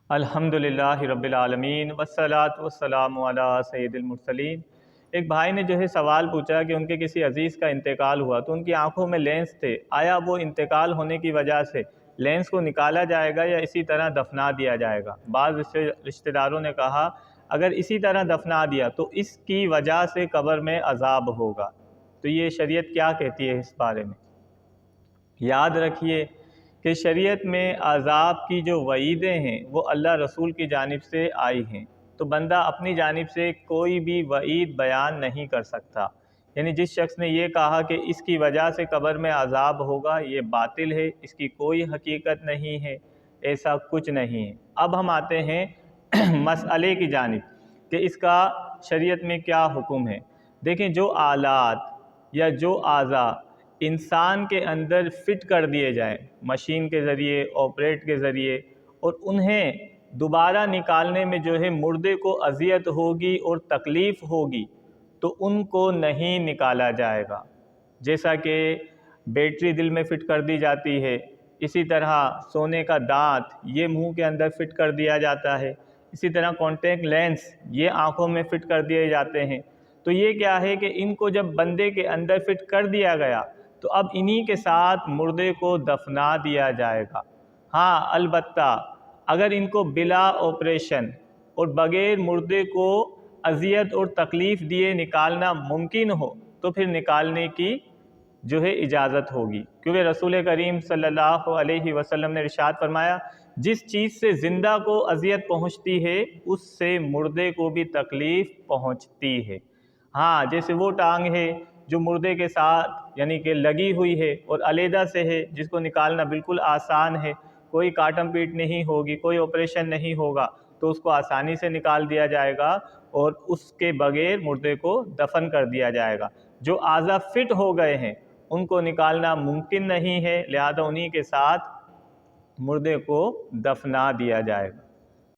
الحمدللہ رب العالمین والصلاۃ والسلام علی سید المرسلین۔ ایک بھائی نے جو ہے سوال پوچھا کہ ان کے کسی عزیز کا انتقال ہوا تو ان کی آنکھوں میں لینس تھے، آیا وہ انتقال ہونے کی وجہ سے لینس کو نکالا جائے گا یا اسی طرح دفنا دیا جائے گا؟ بعض رشتہ داروں نے کہا اگر اسی طرح دفنا دیا تو اس کی وجہ سے قبر میں عذاب ہوگا، تو یہ شریعت کیا کہتی ہے اس بارے میں؟ یاد رکھیے کہ شریعت میں عذاب کی جو وعیدیں ہیں وہ اللہ رسول کی جانب سے آئی ہیں، تو بندہ اپنی جانب سے کوئی بھی وعید بیان نہیں کر سکتا۔ یعنی جس شخص نے یہ کہا کہ اس کی وجہ سے قبر میں عذاب ہوگا، یہ باطل ہے، اس کی کوئی حقیقت نہیں ہے، ایسا کچھ نہیں ہے۔ اب ہم آتے ہیں مسئلے کی جانب کہ اس کا شریعت میں کیا حکم ہے۔ دیکھیں، جو آلات یا جو اعضاء انسان کے اندر فٹ کر دیے جائیں مشین کے ذریعے، آپریٹ کے ذریعے، اور انہیں دوبارہ نکالنے میں جو ہے مردے کو اذیت ہوگی اور تکلیف ہوگی تو ان کو نہیں نکالا جائے گا۔ جیسا کہ بیٹری دل میں فٹ کر دی جاتی ہے، اسی طرح سونے کا دانت یہ منہ کے اندر فٹ کر دیا جاتا ہے، اسی طرح کانٹیکٹ لینس یہ آنکھوں میں فٹ کر دیے جاتے ہیں۔ تو یہ کیا ہے کہ ان کو جب بندے کے اندر فٹ کر دیا گیا تو اب انہی کے ساتھ مردے کو دفنا دیا جائے گا۔ ہاں، البتہ اگر ان کو بلا آپریشن اور بغیر مردے کو اذیت اور تکلیف دیے نکالنا ممکن ہو تو پھر نکالنے کی جو ہے اجازت ہوگی، کیونکہ رسول کریم صلی اللہ علیہ وسلم نے ارشاد فرمایا جس چیز سے زندہ کو اذیت پہنچتی ہے اس سے مردے کو بھی تکلیف پہنچتی ہے۔ ہاں، جیسے وہ ٹانگ ہے جو مردے کے ساتھ یعنی کہ لگی ہوئی ہے اور علیحدہ سے ہے، جس کو نکالنا بالکل آسان ہے، کوئی کاٹم پیٹ نہیں ہوگی، کوئی آپریشن نہیں ہوگا، تو اس کو آسانی سے نکال دیا جائے گا اور اس کے بغیر مردے کو دفن کر دیا جائے گا۔ جو اعضاء فٹ ہو گئے ہیں ان کو نکالنا ممکن نہیں ہے، لہذا انہی کے ساتھ مردے کو دفنا دیا جائے گا۔